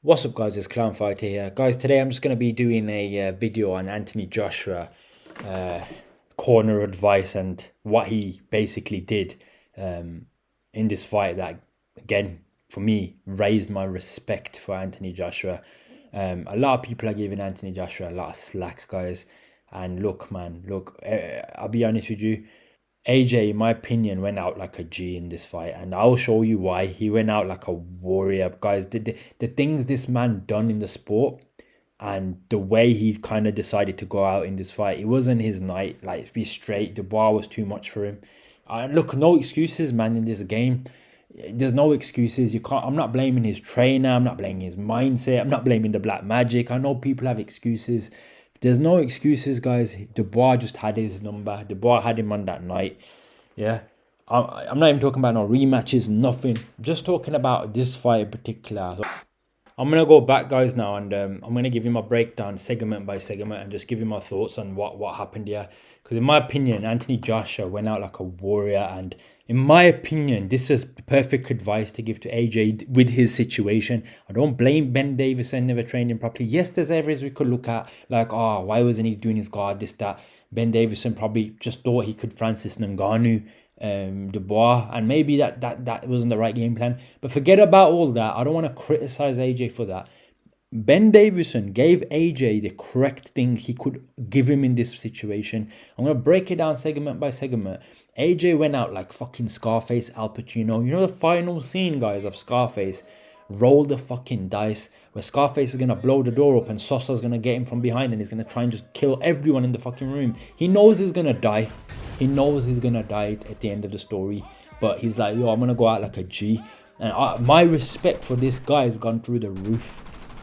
What's up guys, it's Clown Fighter here. Guys, today I'm just going to be doing a video on Anthony Joshua corner advice and what he basically did in this fight that, again, for me, raised my respect for Anthony Joshua. A lot of people are giving Anthony Joshua a lot of slack, guys. And look, man, I'll be honest with you. AJ, in my opinion, went out like a G in this fight, and I'll show you why. He went out like a warrior, guys. The things this man done in the sport, and the way he kind of decided to go out in this fight, it wasn't his night. Like, be straight, Dubois was too much for him. Look, no excuses, man. In this game, there's no excuses. You can't. I'm not blaming his trainer. I'm not blaming his mindset. I'm not blaming the black magic. I know people have excuses. There's no excuses, guys. Dubois just had his number. Dubois had him on that night. Yeah. I'm not even talking about no rematches, nothing. I'm just talking about this fight in particular. So I'm going to go back, guys, now, and I'm going to give you my breakdown segment by segment and just give you my thoughts on what happened here. Because in my opinion, Anthony Joshua went out like a warrior, and in my opinion, this is perfect advice to give to AJ with his situation. I don't blame Ben Davison, never trained him properly. Yes, there's areas we could look at, like, oh, why wasn't he doing his guard, this, that. Ben Davison probably just thought he could Francis Ngannou, Dubois, and maybe that wasn't the right game plan. But forget about all that. I don't want to criticize AJ for that. Ben Davison gave AJ the correct thing he could give him in this situation. I'm going to break it down segment by segment. AJ went out like fucking Scarface, Al Pacino. You know the final scene, guys, of Scarface? Roll the fucking dice, where Scarface is going to blow the door up and Sosa's going to get him from behind and he's going to try and just kill everyone in the fucking room. He knows he's going to die. He knows he's going to die at the end of the story. But he's like, yo, I'm going to go out like a G. And my respect for this guy has gone through the roof.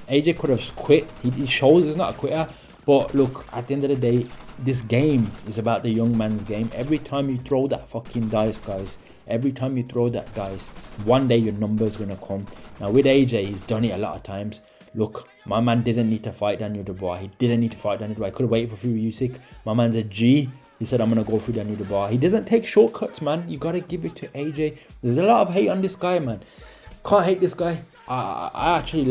AJ could have quit. He shows he's not a quitter. But look, at the end of the day, this game is about the young man's game. Every time you throw that fucking dice, guys, every time you throw that dice, one day your number's going to come. Now, with AJ, he's done it a lot of times. Look, my man didn't need to fight Daniel Dubois. He didn't need to fight Daniel Dubois. He could have waited for Fury Usyk. My man's a G. He said, I'm going to go through Daniel Dubois. He doesn't take shortcuts, man. You got to give it to AJ. There's a lot of hate on this guy, man. Can't hate this guy. I actually,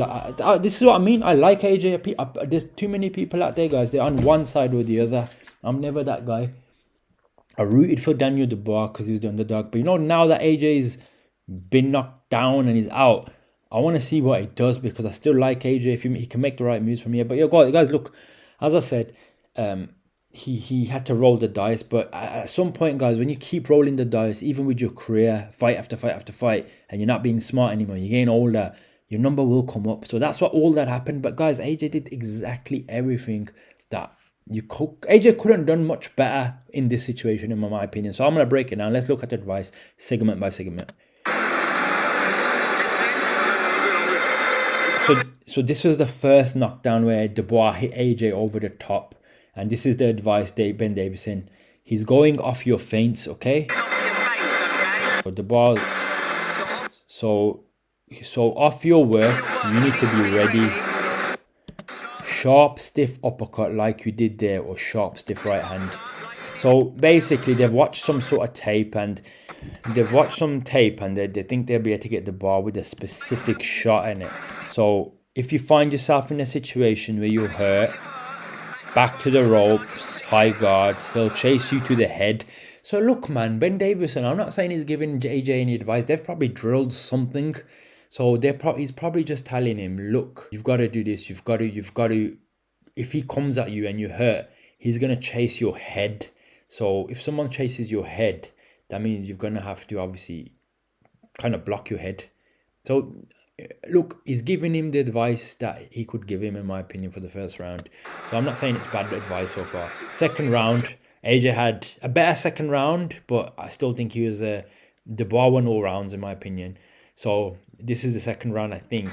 this is what I mean. I like AJ. There's too many people out there, guys. They're on one side or the other. I'm never that guy. I rooted for Daniel Dubois because he was the underdog. But you know, now that AJ's been knocked down and he's out, I want to see what he does because I still like AJ. If he can make the right moves from here. But yeah, guys, look, as I said, he had to roll the dice. But at some point, guys, when you keep rolling the dice, even with your career, fight after fight after fight, and you're not being smart anymore, you're getting older, your number will come up. So that's what all that happened. But guys, AJ did exactly everything that AJ couldn't have done much better in this situation, in my opinion. So I'm going to break it down. Let's look at the advice segment by segment. So this was the first knockdown where Dubois hit AJ over the top. And this is the advice, Ben Davison. He's going off your feints, okay? So Dubois. So off your work, you need to be ready. Sharp, stiff uppercut like you did there, or sharp, stiff right hand. So basically, they've watched some sort of tape, and they think they'll be able to get the bar with a specific shot in it. So if you find yourself in a situation where you're hurt, back to the ropes, high guard, he'll chase you to the head. So look, man, Ben Davison, I'm not saying he's giving AJ any advice. They've probably drilled something. So he's probably just telling him, look, you've got to do this. You've got to. If he comes at you and you hurt, he's going to chase your head. So if someone chases your head, that means you're going to have to obviously kind of block your head. So look, he's giving him the advice that he could give him, in my opinion, for the first round. So I'm not saying it's bad advice so far. Second round, AJ had a better second round, but I still think he was Dubois won all rounds, in my opinion. So this is the second round, I think.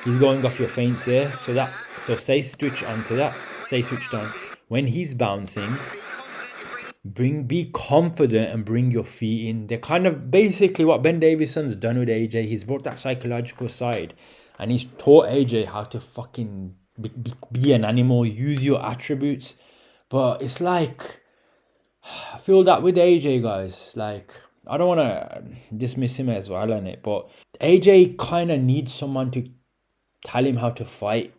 He's going off your feints here. So stay switched onto that. Stay switched on. When he's bouncing, be confident and bring your feet in. They're kind of basically what Ben Davison's done with AJ. He's brought that psychological side. And he's taught AJ how to fucking be an animal. Use your attributes. But it's like, I feel that with AJ, guys, like, I don't want to dismiss him as well on it, but AJ kind of needs someone to tell him how to fight,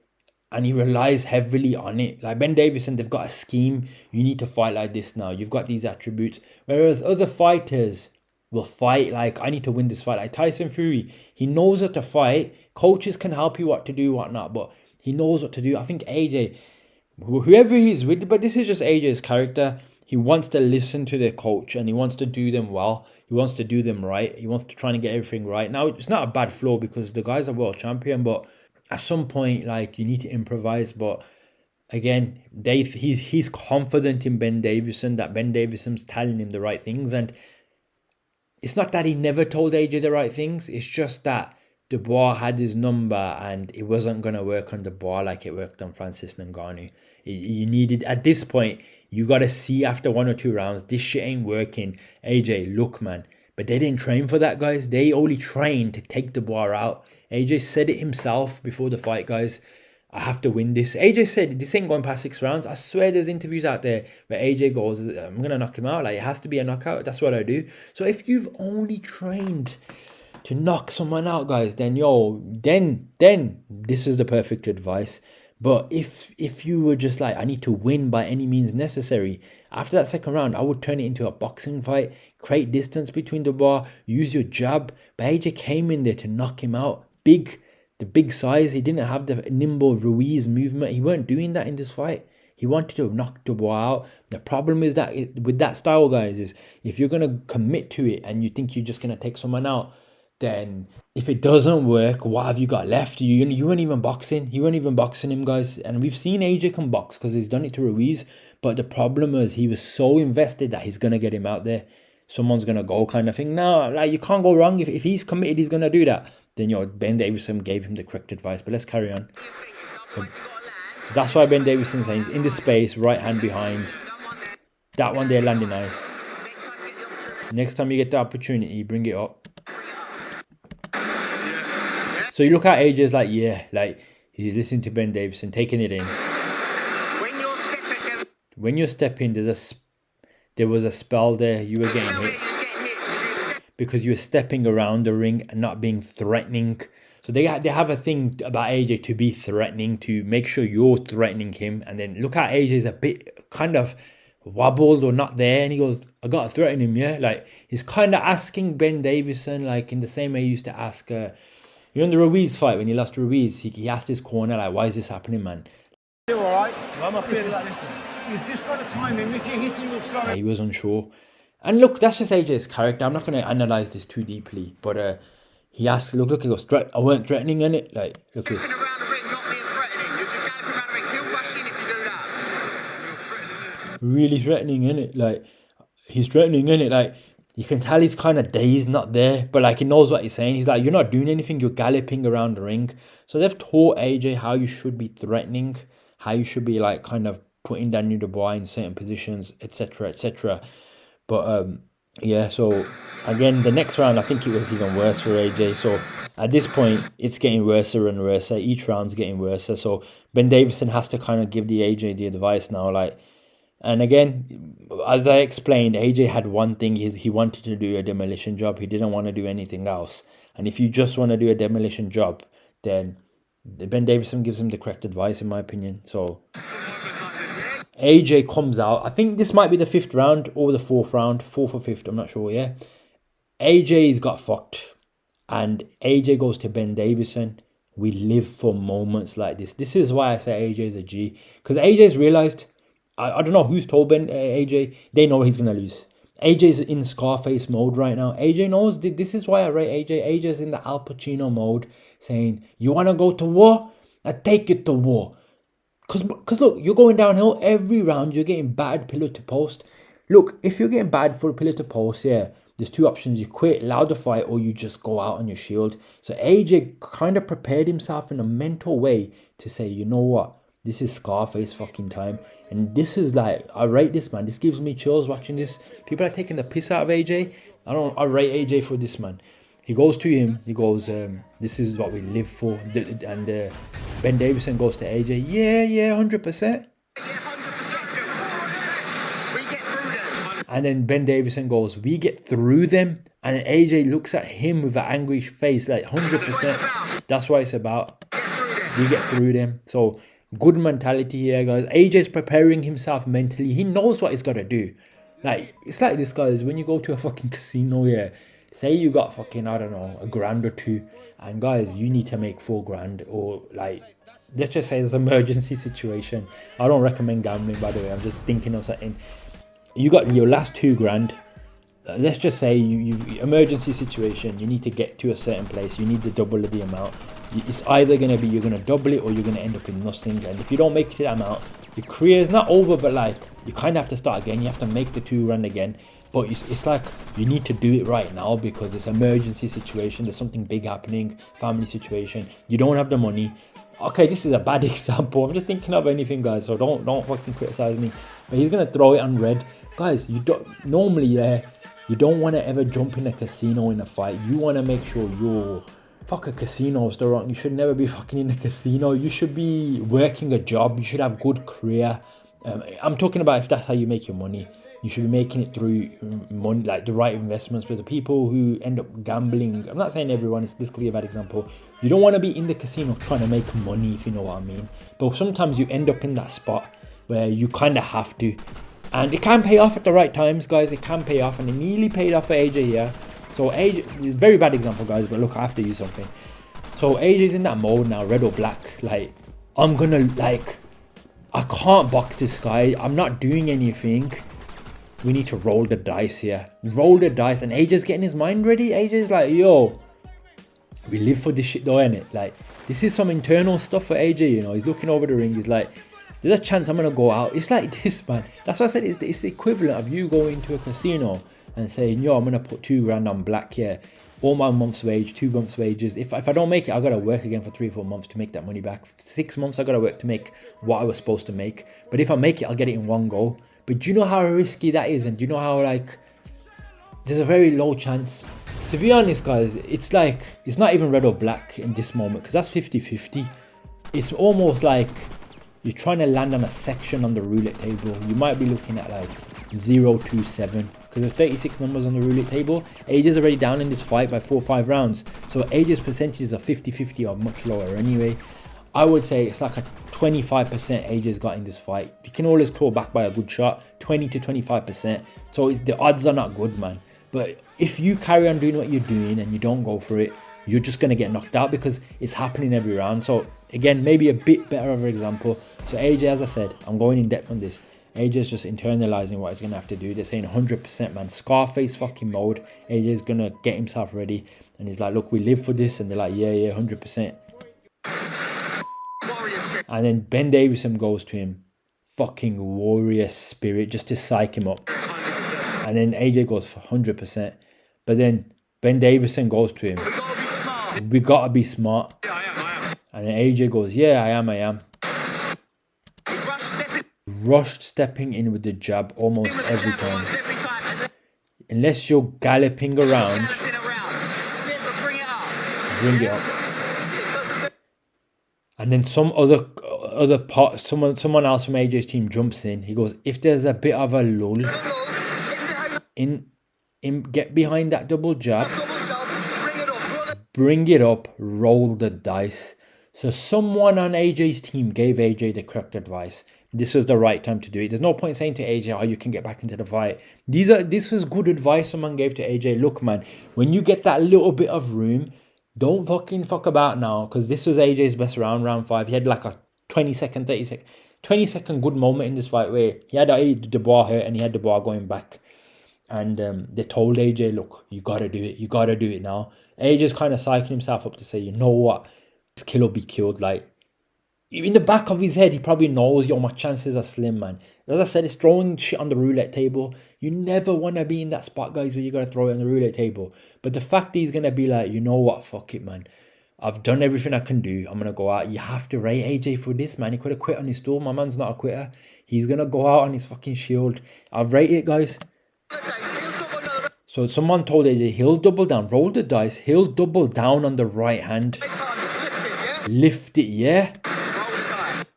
and he relies heavily on it. Like Ben Davison, they've got a scheme. You need to fight like this now. You've got these attributes. Whereas other fighters will fight like, I need to win this fight. Like Tyson Fury, he knows how to fight. Coaches can help you what to do, whatnot, but he knows what to do. I think AJ, whoever he's with, but this is just AJ's character. He wants to listen to their coach and he wants to do them well. He wants to do them right. He wants to try and get everything right. Now, it's not a bad flaw because the guy's a world champion, but at some point, like, you need to improvise. But again, he's confident in Ben Davison, that Ben Davison's telling him the right things. And it's not that he never told AJ the right things. It's just that Dubois had his number and it wasn't going to work on Dubois like it worked on Francis Ngannou. You needed, at this point, you got to see after 1 or 2 rounds, this shit ain't working. AJ, look, man. But they didn't train for that, guys. They only trained to take Dubois out. AJ said it himself before the fight, guys. I have to win this. AJ said this ain't going past 6 rounds. I swear there's interviews out there where AJ goes, I'm going to knock him out. Like, it has to be a knockout. That's what I do. So if you've only trained to knock someone out, guys, then this is the perfect advice. But if you were just like, I need to win by any means necessary, after that 2nd round, I would turn it into a boxing fight, create distance between Dubois, use your jab. But AJ came in there to knock him out. The big size, he didn't have the nimble Ruiz movement. He weren't doing that in this fight. He wanted to knock Dubois out. The problem is that with that style, guys, is if you're going to commit to it and you think you're just going to take someone out, then if it doesn't work, what have you got left? You weren't even boxing. You weren't even boxing him, guys. And we've seen AJ can box because he's done it to Ruiz. But the problem is he was so invested that he's going to get him out there. Someone's going to go kind of thing. No, like, you can't go wrong. If he's committed, he's going to do that. Then, Ben Davison gave him the correct advice. But let's carry on. So that's why Ben Davison's saying he's in the space, right hand behind. That one there landing nice. Next time you get the opportunity, bring it up. So you look at AJ's like, yeah, like he's listening to Ben Davison, taking it in. When you're stepping, there was a spell there. You were getting hit because you were stepping around the ring and not being threatening. So they have a thing about AJ to be threatening, to make sure you're threatening him. And then look at AJ's a bit kind of wobbled or not there, and he goes, I gotta threaten him, yeah. Like he's kind of asking Ben Davison, like in the same way he used to ask. In the Ruiz fight, when he lost to Ruiz, he asked his corner, like, why is this happening, man? You all right? Why am I feeling like this? You've just got to time him. If you hit him with slow... He was unsure. And look, that's just AJ's character. I'm not going to analyse this too deeply. But he asked, look, he goes, I weren't threatening, innit? Like, look at... around the ring, not being threatening. You're just going around the ring. He'll rush in if you do that. Really threatening, innit? Like, he's threatening, innit? Like... You can tell he's kind of dazed, not there, but like he knows what he's saying. He's like, you're not doing anything, you're galloping around the ring. So they've taught AJ how you should be threatening, how you should be like kind of putting Daniel Dubois in certain positions, etc., etc. But yeah, so again, the next round, I think it was even worse for AJ. So at this point, it's getting worse and worse. Each round's getting worse. So Ben Davison has to kind of give the AJ the advice now, like. And again, as I explained, AJ had one thing, he wanted to do a demolition job. He didn't want to do anything else. And if you just want to do a demolition job, then Ben Davison gives him the correct advice, in my opinion. So AJ comes out. I think this might be the 5th round or the 4th round. 4th or 5th, I'm not sure, yeah. AJ's got fucked. And AJ goes to Ben Davison. We live for moments like this. This is why I say AJ's a G. Because AJ's realised... I don't know who's told AJ. They know he's going to lose. AJ's in Scarface mode right now. AJ knows. This is why I rate AJ. AJ's in the Al Pacino mode, saying, you want to go to war? I take it to war. Because look, you're going downhill every round. You're getting bad pillar to post. Look, if you're getting bad for pillar to post, yeah, there's 2 options. You quit, allow the fight, or you just go out on your shield. So AJ kind of prepared himself in a mental way to say, you know what? This is Scarface fucking time. And this is like, I rate this, man. This gives me chills watching this. People are taking the piss out of AJ. I rate AJ for this, man. He goes to him. He goes, this is what we live for. And Ben Davison goes to AJ. Yeah, 100%. And then Ben Davison goes, we get through them. And then AJ looks at him with an angry face, like 100%. That's what it's about. we get through them. So good mentality here, guys. AJ's preparing himself mentally. He knows what he's got to do. Like, it's like this, guys. When you go to a fucking casino here, say you got fucking, I don't know, a grand or two, and guys, you need to make 4 grand, or like, let's just say it's an emergency situation. I don't recommend gambling, by the way. I'm just thinking of something. You got your last 2 grand. Let's just say you emergency situation, you need to get to a certain place, you need to double the amount. It's either going to be you're going to double it, or you're going to end up in nothing. And if you don't make it that amount, your career is not over, but like, you kind of have to start again. You have to make the 2 grand again. But it's like, you need to do it right now, because it's an emergency situation. There's something big happening, family situation. You don't have the money. Okay, this is a bad example. I'm just thinking of anything, guys, so don't fucking criticize me. But he's going to throw it on red. Guys, you don't normally, you don't want to ever jump in a casino in a fight. You want to make sure you're... Fuck a casino, is the wrong. You should never be fucking in a casino. You should be working a job. You should have good career. I'm talking about if that's how you make your money. You should be making it through money, like the right investments. But the people who end up gambling, I'm not saying everyone, this could be a bad example. You don't want to be in the casino trying to make money, if you know what I mean. But sometimes you end up in that spot where you kind of have to. And it can pay off at the right times, guys. It can pay off, and it nearly paid off for AJ here. So AJ, very bad example, guys, but look, I have to use something. So AJ's in that mode now, red or black. Like, I'm gonna, like, I can't box this guy. I'm not doing anything. We need to roll the dice here. Roll the dice, and AJ's getting his mind ready. AJ's like, yo, we live for this shit though, innit? Like, this is some internal stuff for AJ, you know. He's looking over the ring. He's like, there's a chance I'm gonna go out. It's like this, man. That's why I said it's the equivalent of you going to a casino and saying, yo, I'm gonna put 2 grand on black here. All my month's wage, 2 months' wages. If I don't make it, I gotta work again for 3 or 4 months to make that money back. 6 months, I gotta work to make what I was supposed to make. But if I make it, I'll get it in one go. But do you know how risky that is? And do you know how, like, there's a very low chance. To be honest, guys, it's like, it's not even red or black in this moment, because that's 50-50. It's almost like you're trying to land on a section on the roulette table. You might be looking at like 0 to 7, because there's 36 numbers on the roulette table. AJ's already down in this fight by 4 or 5 rounds. So AJ's percentages of 50-50 are much lower anyway. I would say it's like a 25% AJ's got in this fight. You can always claw back by a good shot, 20 to 25%. So the odds are not good, man. But if you carry on doing what you're doing and you don't go for it, you're just going to get knocked out, because it's happening every round. So again, maybe a bit better of an example. So AJ, as I said, I'm going in depth on this. AJ's just internalizing what he's going to have to do. They're saying 100%, man. Scarface fucking mode. AJ's going to get himself ready. And he's like, look, we live for this. And they're like, yeah, 100%. And then Ben Davison goes to him. Fucking warrior spirit, just to psych him up. 100%. And then AJ goes for 100%. But then Ben Davison goes to him. We gotta be smart. Yeah, I am. And then AJ goes, yeah, I am. Rushed stepping in with the jab almost every time. Unless you're galloping around, bring it up. And then some other part, someone else from AJ's team jumps in. He goes, if there's a bit of a lull, get behind that double jab, bring it up, roll the dice. So someone on AJ's team gave AJ the correct advice. This was the right time to do it. There's no point saying to AJ, oh, you can get back into the fight. This was good advice someone gave to AJ. Look, man, when you get that little bit of room, don't fucking fuck about now, because this was AJ's best round 5. He had like a 20 second good moment in this fight where he had Dubois hurt and he had Dubois going back. And they told AJ, look, you got to do it. You got to do it now. AJ's kind of psyching himself up to say, you know what? This kill will be killed. Like, in the back of his head, he probably knows, yo, my chances are slim, man. As I said, it's throwing shit on the roulette table. You never want to be in that spot, guys, where you got to throw it on the roulette table. But the fact he's going to be like, you know what? Fuck it, man. I've done everything I can do. I'm going to go out. You have to rate AJ for this, man. He could have quit on his stool. My man's not a quitter. He's going to go out on his fucking shield. I've rated it, guys. So someone told AJ, he'll double down. Roll the dice. He'll double down on the right hand. Lift it, yeah?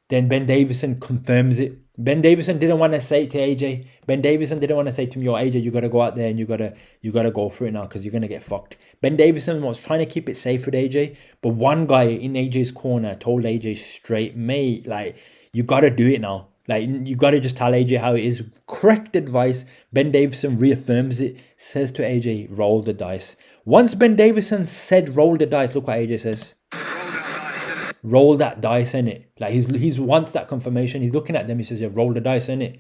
Then Ben Davison confirms it. Ben Davison didn't want to say to AJ. Ben Davison didn't want to say to him, yo, AJ, you gotta go out there and you gotta go for it now because you're gonna get fucked. Ben Davison was trying to keep it safe with AJ, but one guy in AJ's corner told AJ straight, mate, like, you gotta do it now. Like, you gotta just tell AJ how it is. Correct advice. Ben Davison reaffirms it, says to AJ, roll the dice. Once Ben Davison said roll the dice, look what AJ says. Roll that dice, innit? Like, he's wants that confirmation. He's looking at them, he says, yeah, roll the dice, innit?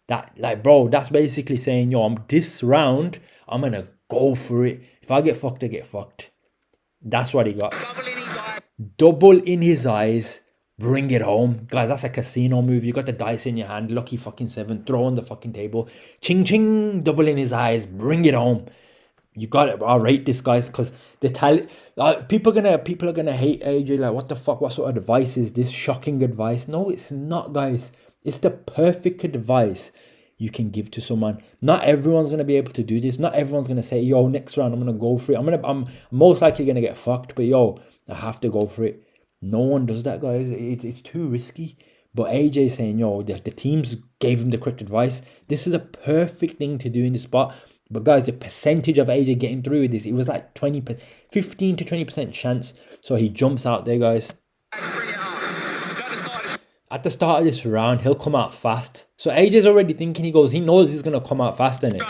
That, like, bro, that's basically saying, yo, this round, I'm gonna go for it. If I get fucked, I get fucked. That's what he got. Double in his eyes. Bring it home. Guys, that's a casino move. You got the dice in your hand. Lucky fucking 7. Throw on the fucking table. Ching ching. Double in his eyes. Bring it home. You got it. I'll rate this, guys, because people are gonna hate AJ. Like, what the fuck? What sort of advice is this? Shocking advice? No, it's not, guys. It's the perfect advice you can give to someone. Not everyone's gonna be able to do this. Not everyone's gonna say, yo, next round I'm gonna go for it. I'm most likely gonna get fucked, but yo, I have to go for it. No one does that, guys. It's too risky. But AJ saying, yo, the teams gave him the correct advice. This is a perfect thing to do in the spot. But guys, the percentage of AJ getting through with this, it was like 15 to 20% chance. So he jumps out there, guys. At the start of this round, he'll come out fast. So AJ's already thinking, he knows he's going to come out fast, innit?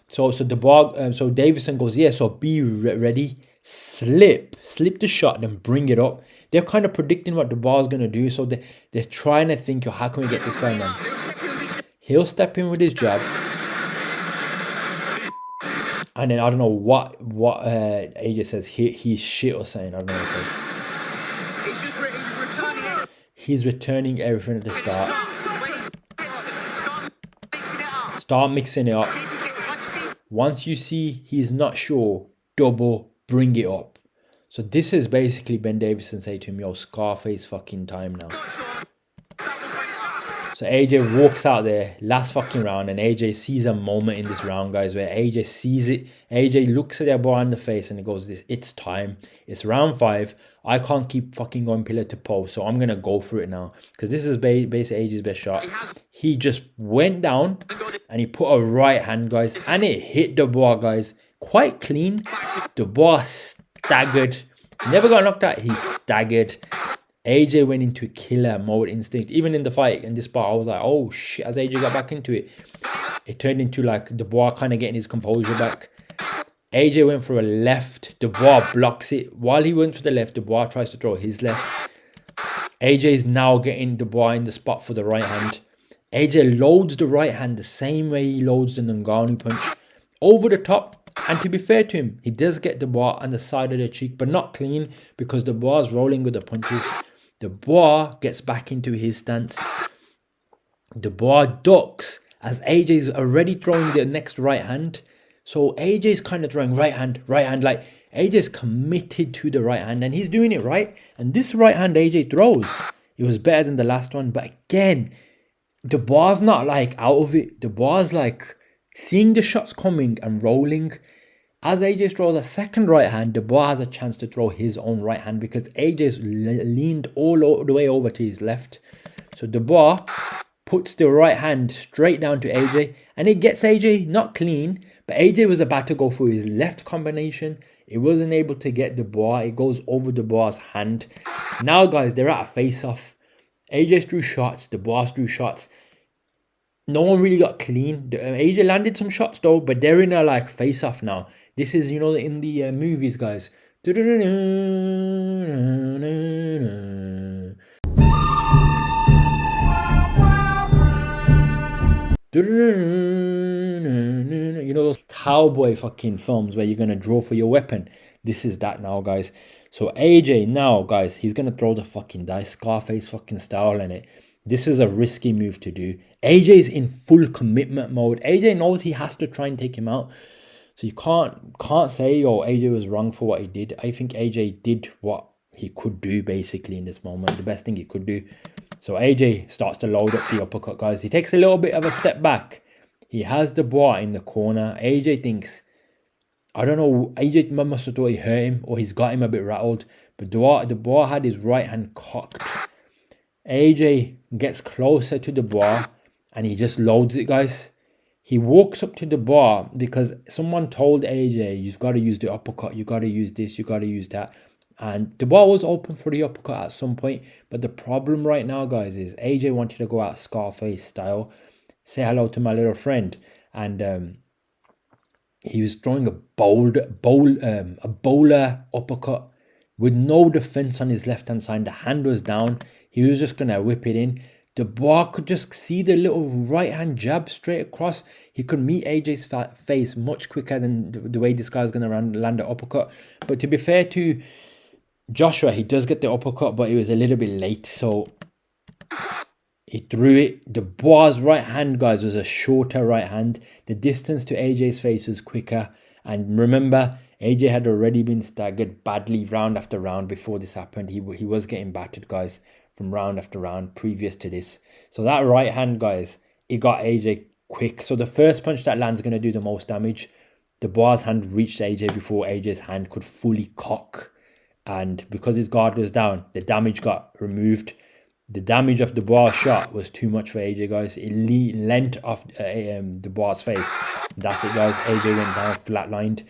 So Dubois, so Davison goes, yeah, so be ready. Slip the shot, then bring it up. They're kind of predicting what Dubois is going to do. So they're trying to think, how can we get this guy, man? He'll step in with his jab. And then I don't know what AJ says. He's shit or something. I don't know what he says. He's returning everything at the start. Start mixing it up. Once you see he's not sure, double, bring it up. So this is basically Ben Davison say to him, yo, Scarface fucking time now. So AJ walks out there, last fucking round, and AJ sees a moment in this round, guys, where AJ sees it. AJ looks at their boy in the face and he goes, it's time. It's round 5. I can't keep fucking going pillar to post, so I'm going to go for it now. Because this is basically AJ's best shot. He just went down and he put a right hand, guys, and it hit Dubois, guys. Quite clean. Dubois staggered. Never got knocked out. He staggered. AJ went into killer mode instinct. Even in the fight, in this part, I was like, oh shit, as AJ got back into it. It turned into like Dubois kind of getting his composure back. AJ went for a left. Dubois blocks it. While he went for the left, Dubois tries to throw his left. AJ is now getting Dubois in the spot for the right hand. AJ loads the right hand the same way he loads the Ngannou punch. Over the top. And to be fair to him, he does get Dubois on the side of the cheek, but not clean because Dubois is rolling with the punches. Dubois gets back into his stance. Dubois ducks as AJ is already throwing the next right hand. So AJ is kind of throwing right hand. Like AJ is committed to the right hand and he's doing it right. And this right hand AJ throws, it was better than the last one. But again, Dubois not like out of it. Dubois like seeing the shots coming and rolling. As AJ throws a second right hand, Dubois has a chance to throw his own right hand because AJ's leaned all the way over to his left. So Dubois puts the right hand straight down to AJ and it gets AJ not clean, but AJ was about to go for his left combination. It wasn't able to get Dubois. It goes over Dubois' hand. Now, guys, they're at a face-off. AJ threw shots, Dubois threw shots. No one really got clean. AJ landed some shots though, but they're in a like face-off now. This is, you know, in the movies, guys. You know those cowboy fucking films where you're gonna draw for your weapon? This is that now, guys. So AJ now, guys, he's gonna throw the fucking dice, Scarface fucking style in it. This is a risky move to do. AJ's in full commitment mode. AJ knows he has to try and take him out. So you can't say, oh, AJ was wrong for what he did. I think AJ did what he could do basically in this moment. The best thing he could do. So AJ starts to load up the uppercut, guys. He takes a little bit of a step back. He has Dubois in the corner. AJ thinks, I don't know, AJ must have thought he hurt him or he's got him a bit rattled. But Dubois had his right hand cocked. AJ gets closer to the bar and he just loads it, guys. He walks up to the bar because someone told AJ, you've got to use the uppercut, you got to use this, you got to use that. And the bar was open for the uppercut at some point. But the problem right now, guys, is AJ wanted to go out Scarface style, say hello to my little friend. And he was throwing a bowler uppercut with no defense on his left-hand side. The hand was down. He was just going to whip it in. Dubois could just see the little right-hand jab straight across. He could meet AJ's face much quicker than the way this guy's going to land the uppercut. But to be fair to Joshua, he does get the uppercut, but it was a little bit late. So he threw it. Dubois' right hand, guys, was a shorter right hand. The distance to AJ's face was quicker. And remember, AJ had already been staggered badly round after round before this happened. He was getting battered, guys, from round after round previous to this. So that right hand, guys, it got AJ quick. So the first punch that lands is going to do the most damage. Dubois' hand reached AJ before AJ's hand could fully cock. And because his guard was down, the damage got removed. The damage of Dubois' shot was too much for AJ, guys. It leant off Dubois' face. That's it, guys. AJ went down flatlined.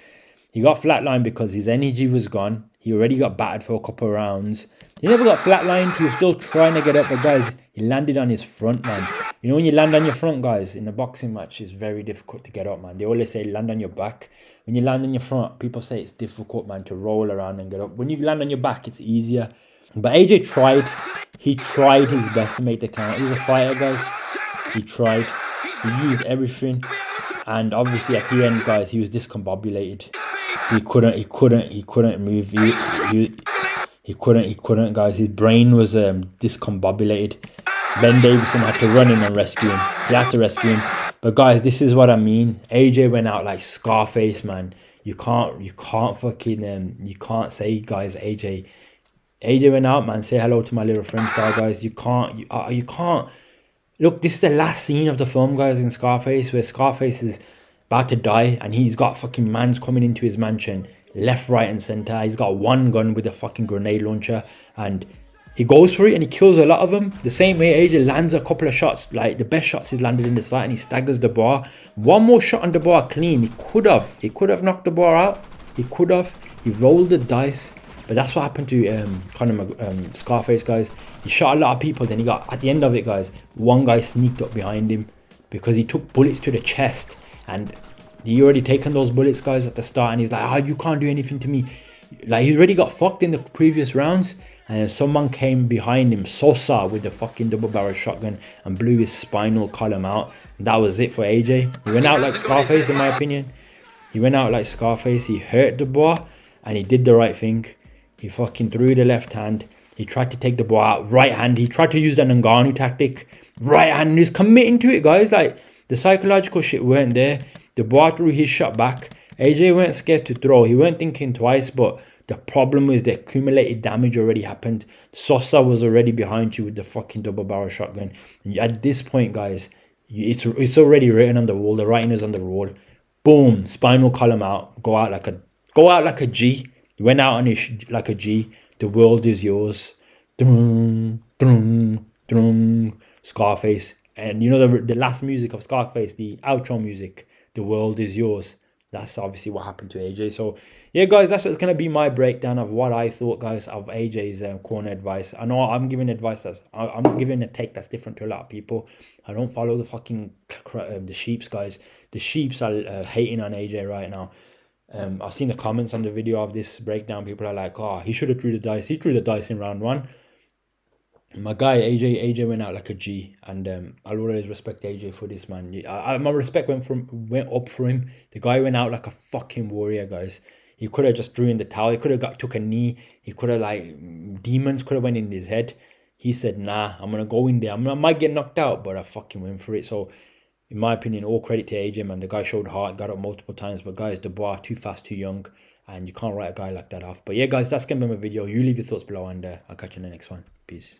He got flatlined because his energy was gone. He already got battered for a couple of rounds. He never got flatlined. He was still trying to get up. But, guys, he landed on his front, man. You know, when you land on your front, guys, in a boxing match, it's very difficult to get up, man. They always say land on your back. When you land on your front, people say it's difficult, man, to roll around and get up. When you land on your back, it's easier. But AJ tried. He tried his best to make the count. He's a fighter, guys. He tried. He used everything. And obviously at the end, guys, he was discombobulated. He couldn't move. He couldn't, guys. His brain was discombobulated. Ben Davison had to run in and rescue him. He had to rescue him. But guys, this is what I mean. AJ went out like Scarface, man. You can't fucking you can't say, guys, AJ went out, man. Say hello to my little friend star, guys. You can't. Look, this is the last scene of the film, guys, in Scarface, where Scarface is about to die and he's got fucking mans coming into his mansion, left, right, and center. He's got one gun with a fucking grenade launcher and he goes for it and he kills a lot of them. The same way AJ lands a couple of shots, like the best shots he's landed in this fight, and he staggers Dubois. One more shot on Dubois clean. He could have knocked Dubois out. He rolled the dice. But that's what happened to Scarface, guys. He shot a lot of people. Then he got, at the end of it, guys, one guy sneaked up behind him because he took bullets to the chest. And he already taken those bullets, guys, at the start. And he's like, you can't do anything to me. Like, he already got fucked in the previous rounds. And then someone came behind him, Sosa, with the fucking double barrel shotgun and blew his spinal column out. And that was it for AJ. He went out like Scarface, in my opinion. He went out like Scarface. He hurt Dubois and he did the right thing. He fucking threw the left hand. He tried to take the ball out. Right hand. He tried to use the Ngannou tactic. Right hand. He's committing to it, guys. Like, the psychological shit weren't there. The ball threw his shot back. AJ weren't scared to throw. He weren't thinking twice. But the problem is the accumulated damage already happened. Sosa was already behind you with the fucking double barrel shotgun. And at this point, guys, it's already written on the wall. The writing is on the wall. Boom. Spinal column out. Go out like a G. He went out on his like a G. The world is yours. Drum, drum, drum. Scarface. And you know the last music of Scarface, the outro music, the world is yours. That's obviously what happened to AJ. So yeah, guys, that's going to be my breakdown of what I thought, guys, of AJ's corner advice. I know I'm giving advice I'm giving a take that's different to a lot of people. I don't follow the fucking the sheeps, guys. The sheeps are hating on AJ right now. I've seen the comments on the video of this breakdown. People are like, he should have threw the dice. He threw the dice in round one. My guy, AJ went out like a G. And I'll always respect AJ for this, man. My respect went up for him. The guy went out like a fucking warrior, guys. He could have just threw in the towel. He could have took a knee. He could have, demons could have went in his head. He said, nah, I'm going to go in there. I might get knocked out, but I fucking went for it. So, in my opinion, all credit to AJ, man. The guy showed heart, got up multiple times. But guys, Dubois, too fast, too young. And you can't write a guy like that off. But yeah, guys, that's going to be my video. You leave your thoughts below and I'll catch you in the next one. Peace.